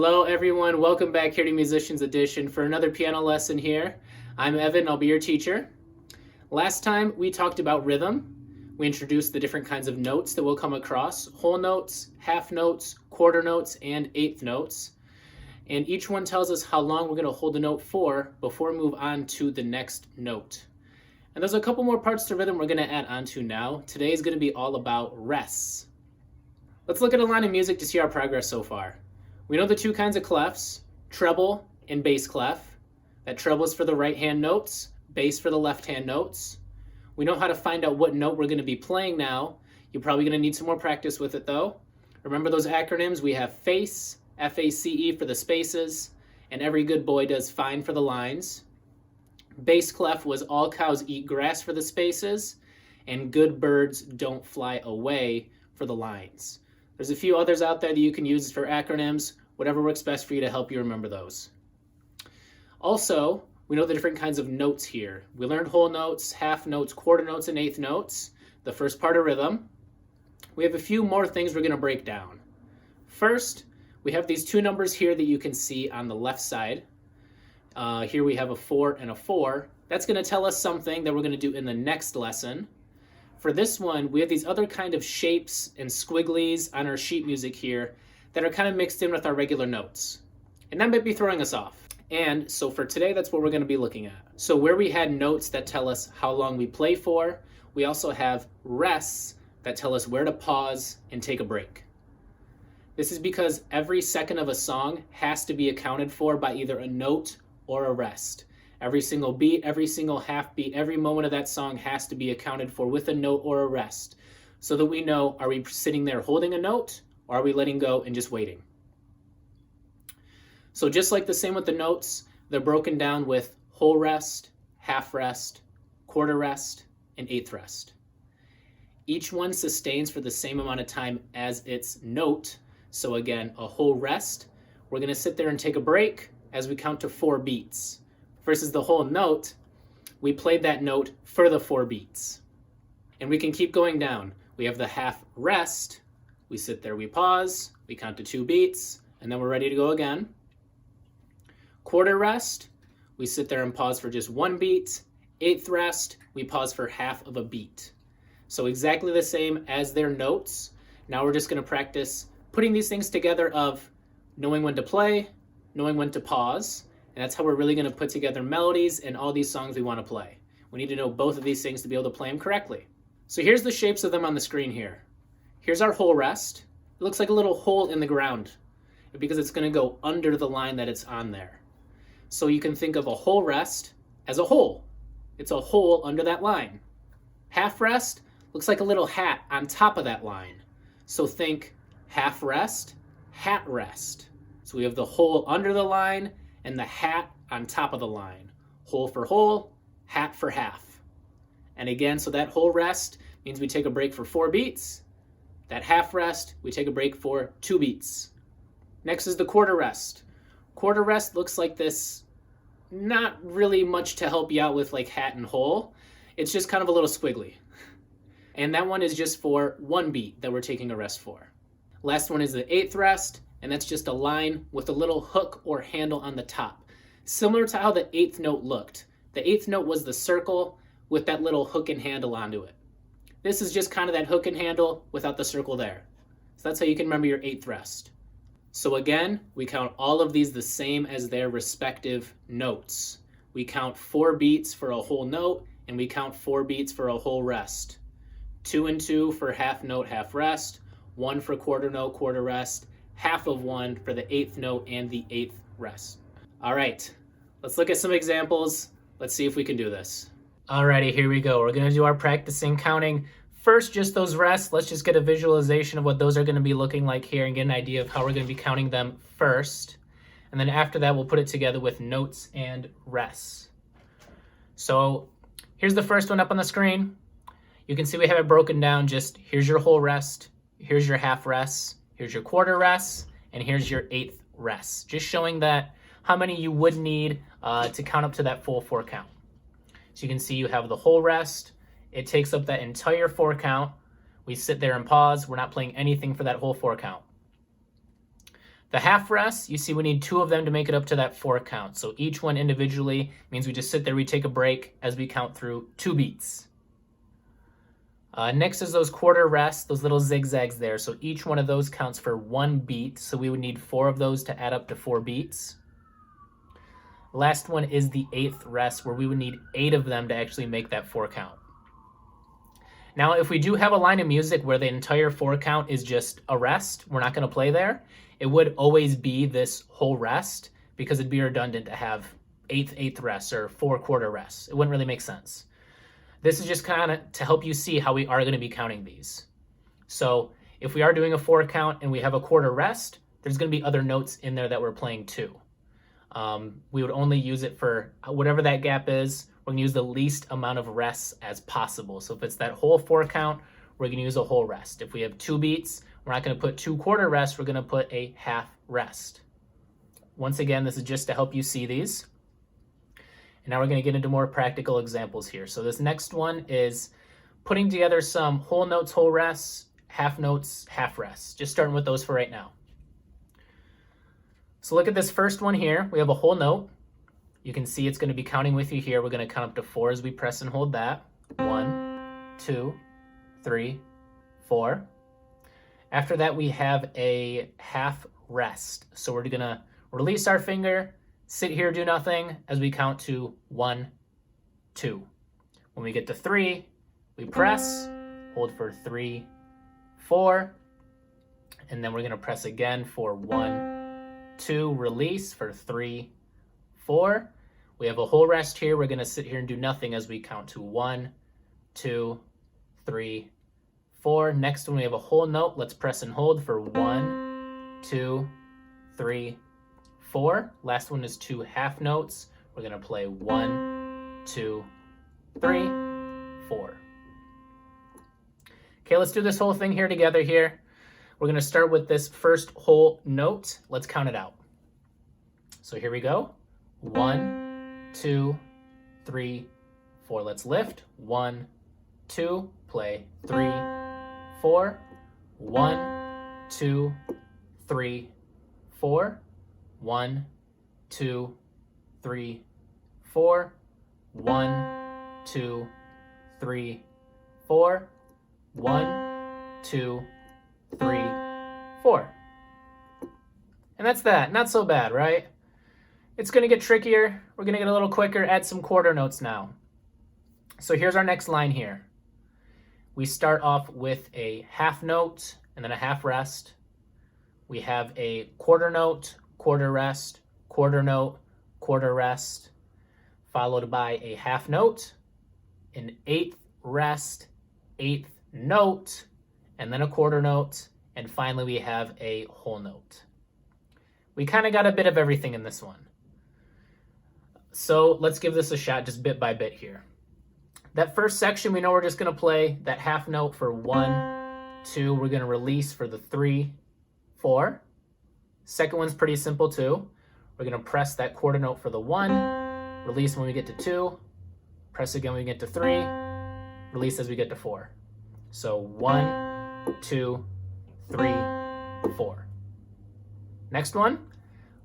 Hello everyone, welcome back here to Musicians Edition for another piano lesson here. I'm Evan, I'll be your teacher. Last time we talked about rhythm. We introduced the different kinds of notes that we'll come across: whole notes, half notes, quarter notes, and eighth notes. And each one tells us how long we're going to hold the note for before we move on to the next note. And there's a couple more parts to rhythm we're going to add on to now. Today is going to be all about rests. Let's look at a line of music to see our progress so far. We know the two kinds of clefs, treble and bass clef. That treble is for the right hand notes, bass for the left hand notes. We know how to find out what note we're going to be playing now. You're probably going to need some more practice with it though. Remember those acronyms? We have FACE, F-A-C-E for the spaces, and every good boy does fine for the lines. Bass clef was all cows eat grass for the spaces, and good birds don't fly away for the lines. There's a few others out there that you can use for acronyms, whatever works best for you to help you remember those. Also, we know the different kinds of notes here. We learned whole notes, half notes, quarter notes, and eighth notes, the first part of rhythm. We have a few more things we're going to break down. First, we have these two numbers here that you can see on the left side. Here we have a 4 and a 4. That's going to tell us something that we're going to do in the next lesson. For this one, we have these other kind of shapes and squigglies on our sheet music here that are kind of mixed in with our regular notes. And that might be throwing us off. And so for today, that's what we're going to be looking at. So where we had notes that tell us how long we play for, we also have rests that tell us where to pause and take a break. This is because every second of a song has to be accounted for by either a note or a rest. Every single beat, every single half beat, every moment of that song has to be accounted for with a note or a rest, so that we know, are we sitting there holding a note, or are we letting go and just waiting? So just like the same with the notes, they're broken down with whole rest, half rest, quarter rest, and eighth rest. Each one sustains for the same amount of time as its note. So again, a whole rest, we're going to sit there and take a break as we count to 4 beats. Versus the whole note, we played that note for the 4 beats. And we can keep going down. We have the half rest, we sit there, we pause, we count to 2 beats, and then we're ready to go again. Quarter rest, we sit there and pause for just 1 beat. Eighth rest, we pause for half of a beat. So exactly the same as their notes. Now we're just going to practice putting these things together of knowing when to play, knowing when to pause. And that's how we're really going to put together melodies and all these songs we want to play. We need to know both of these things to be able to play them correctly. So here's the shapes of them on the screen here. Here's our whole rest. It looks like a little hole in the ground because it's going to go under the line that it's on there. So you can think of a whole rest as a hole. It's a hole under that line. Half rest looks like a little hat on top of that line. So think half rest, hat rest. So we have the hole under the line and the hat on top of the line. Hole for hole, hat for half. And again, so that whole rest means we take a break for 4 beats. That half rest, we take a break for 2 beats. Next is the quarter rest. Quarter rest looks like this. Not really much to help you out with like hat and hole. It's just kind of a little squiggly. And that one is just for 1 beat that we're taking a rest for. Last one is the eighth rest. And that's just a line with a little hook or handle on the top. Similar to how the eighth note looked. The eighth note was the circle with that little hook and handle onto it. This is just kind of that hook and handle without the circle there. So that's how you can remember your eighth rest. So again, we count all of these the same as their respective notes. We count 4 beats for a whole note, and we count 4 beats for a whole rest. 2 and 2 for half note, half rest. 1 for quarter note, quarter rest. Half of 1 for the eighth note and the eighth rest. All right, let's look at some examples. Let's see if we can do this. Alrighty, here we go. We're gonna do our practicing counting. First, just those rests. Let's just get a visualization of what those are gonna be looking like here and get an idea of how we're gonna be counting them first. And then after that, we'll put it together with notes and rests. So here's the first one up on the screen. You can see we have it broken down. Just here's your whole rest, here's your half rest, here's your quarter rest, and here's your eighth rest. Just showing that how many you would need to count up to that full 4 count. So you can see you have the whole rest. It takes up that entire 4 count. We sit there and pause. We're not playing anything for that whole 4 count. The half rests, you see we need 2 of them to make it up to that 4 count. So each one individually means we just sit there, we take a break as we count through 2 beats. Next is those quarter rests, those little zigzags there. So each one of those counts for 1 beat. So we would need 4 of those to add up to 4 beats. Last one is the 8th rest, where we would need 8 of them to actually make that 4 count. Now, if we do have a line of music where the entire 4 count is just a rest, we're not going to play there. It would always be this whole rest because it'd be redundant to have 8th rests or 4 quarter rests. It wouldn't really make sense. This is just kind of to help you see how we are going to be counting these. So if we are doing a 4 count and we have a quarter rest, there's going to be other notes in there that we're playing too. We would only use it for whatever that gap is. We're going to use the least amount of rests as possible. So if it's that whole 4 count, we're going to use a whole rest. If we have 2 beats, we're not going to put 2 quarter rests. We're going to put a half rest. Once again, this is just to help you see these. And now we're going to get into more practical examples here. So this next one is putting together some whole notes, whole rests, half notes, half rests. Just starting with those for right now. So look at this first one here. We have a whole note. You can see it's going to be counting with you here. We're going to count up to 4 as we press and hold that. 1, 2, 3, 4. After that, we have a half rest. So we're going to release our finger, sit here, do nothing as we count to 1, 2. When we get to 3, we press, hold for 3, 4, and then we're going to press again for 1, 2, release for 3, 4. We have a whole rest here. We're going to sit here and do nothing as we count to 1, 2, 3, 4. Next one, we have a whole note. Let's press and hold for 1, 2, 3, 4. Last one is 2 half notes. We're going to play 1, 2, 3, 4. Okay, let's do this whole thing here together here. We're going to start with this first whole note. Let's count it out. So here we go. 1, 2, 3, 4. Let's lift. 1, 2, play 3, 4. 1, 2, 3, 4. 1, 2, 3, 4. 1, 2, 3, 4. 1, 2, 3, 4. And that's that. Not so bad, right? It's going to get trickier. We're going to get a little quicker. Add some quarter notes now. So here's our next line here. We start off with a half note and then a half rest. We have a quarter note, quarter rest, quarter note, quarter rest, followed by a half note, an 8th rest, 8th note, and then a quarter note, and finally we have a whole note. We kind of got a bit of everything in this one. So let's give this a shot just bit by bit here. That first section, we know we're just going to play that half note for 1, 2. We're going to release for the 3, 4. Second one's pretty simple too. We're going to press that quarter note for the 1, release when we get to 2, press again when we get to 3, release as we get to 4. So 1, 2, 3, 4. Next one, a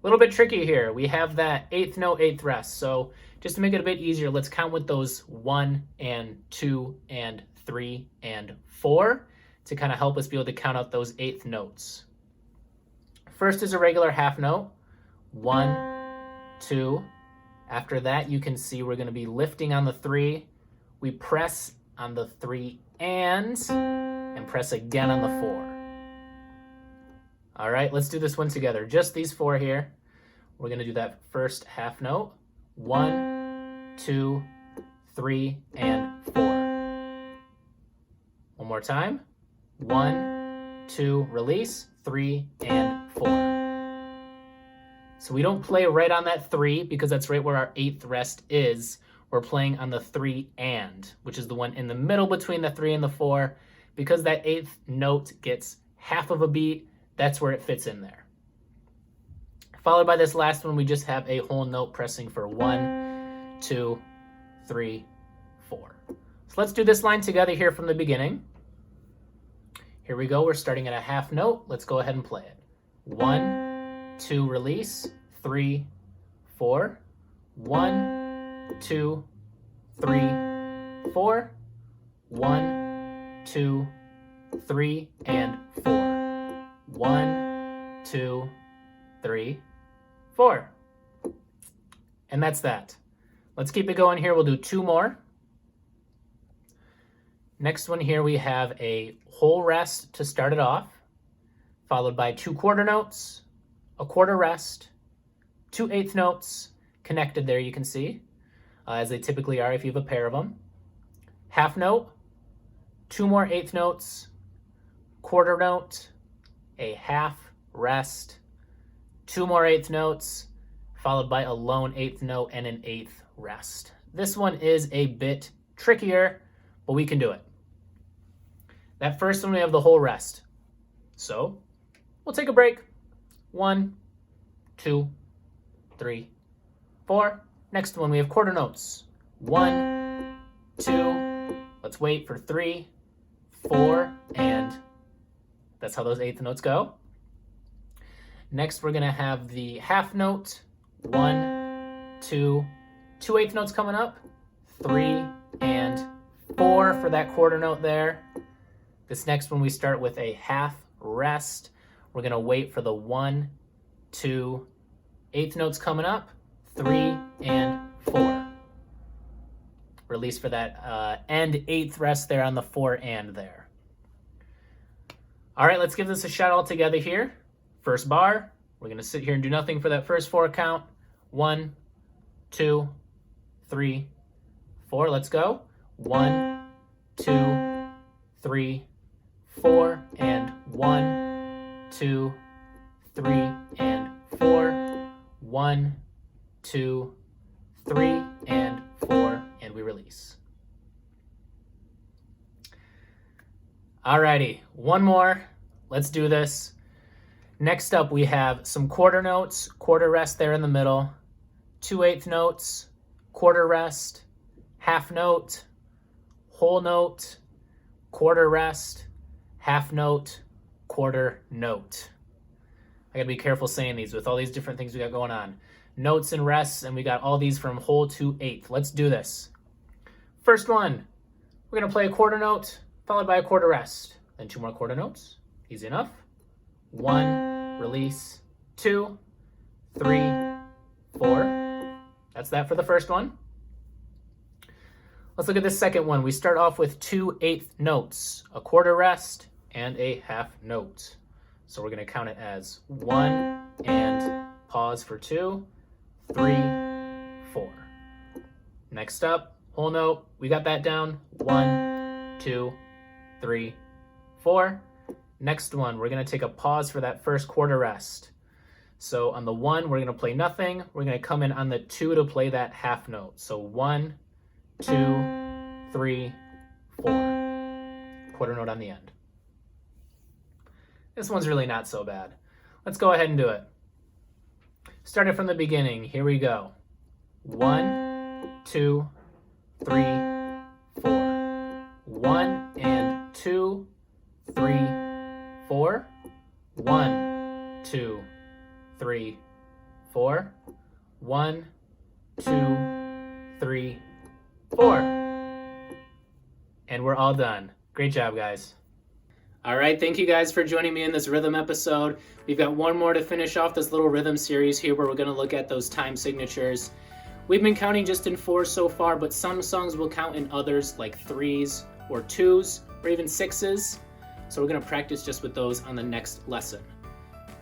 little bit tricky here. We have that 8th note, 8th rest. So just to make it a bit easier, let's count with those 1 and 2 and 3 and 4 to kind of help us be able to count out those 8th notes. First is a regular half note. 1, 2. After that, you can see we're going to be lifting on the 3. We press on the 3 and press again on the 4. All right, let's do this one together. Just these 4 here. We're going to do that first half note. 1, 2, 3, and 4. One more time. 1, 2, release, 3, and 4. So we don't play right on that 3 because that's right where our 8th rest is. We're playing on the 3 and, which is the one in the middle between the 3 and the 4. Because that 8th note gets half of a beat, that's where it fits in there. Followed by this last one, we just have a whole note pressing for 1, 2, 3, 4. So let's do this line together here from the beginning. Here we go. We're starting at a half note. Let's go ahead and play it. 1, 2, release, 3, 4, 1, 2, 3, 4, 1, 2, 3, and 4. 1, 2, 3, 4. And that's that. Let's keep it going here. We'll do 2 more. Next one here, we have a whole rest to start it off, followed by 2 quarter notes, a quarter rest, 2 eighth notes connected there, you can see, as they typically are if you have a pair of them. Half note, 2 more eighth notes, quarter note, a half rest, 2 more eighth notes, followed by a lone eighth note and an eighth rest. This one is a bit trickier, but we can do it. That first one, we have the whole rest. So we'll take a break. 1, 2, 3, 4. Next one, we have quarter notes. 1, 2, let's wait for 3, 4, and that's how those eighth notes go. Next, we're gonna have the half note. 1, 2, 2 eighth notes coming up, 3, and 4 for that quarter note there. This next one, we start with a half rest. We're gonna wait for the 1, 2, eighth notes coming up, 3, and 4. Release for that end eighth rest there on the 4 and there. All right, let's give this a shot all together here. First bar, we're gonna sit here and do nothing for that first 4 count. 1, 2, 3, 4, let's go. 1, 2, 3, 4, and 1, 2, 3, and 4. 1, 2, 3, and 4, and we release. Alrighty, one more. Let's do this. Next up, we have some quarter notes, quarter rest there in the middle, 2 eighth notes, quarter rest, half note, whole note, quarter rest, half note, quarter note. I gotta be careful saying these with all these different things we got going on. Notes and rests, and we got all these from whole to eighth. Let's do this. First one, we're gonna play a quarter note, followed by a quarter rest. Then 2 more quarter notes, easy enough. 1, release, 2, 3, 4. That's that for the first one. Let's look at the second one. We start off with 2 eighth notes, a quarter rest, and a half note. So we're gonna count it as 1 and pause for 2, 3, 4. Next up, whole note, we got that down. 1, 2, 3, 4. Next one, we're gonna take a pause for that first quarter rest. So on the 1, we're gonna play nothing. We're gonna come in on the 2 to play that half note. So 1, 2, 3, 4. Quarter note on the end. This one's really not so bad. Let's go ahead and do it. Starting from the beginning, here we go. 1, 2, 3, 4. 1 and 2, 3, 4. 1, 2, 3, 4. 1, 2, 3, 4. And we're all done. Great job, guys. All right, thank you guys for joining me in this rhythm episode. We've got one more to finish off this little rhythm series here where we're gonna look at those time signatures. We've been counting just in 4s so far, but some songs will count in others like 3s or 2s or even 6s. So we're gonna practice just with those on the next lesson.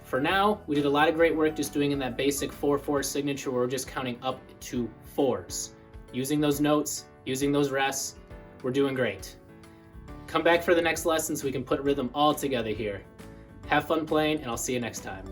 For now, we did a lot of great work just doing in that basic 4/4 signature where we're just counting up to 4s. Using those notes, using those rests, we're doing great. Come back for the next lesson so we can put rhythm all together here. Have fun playing, and I'll see you next time.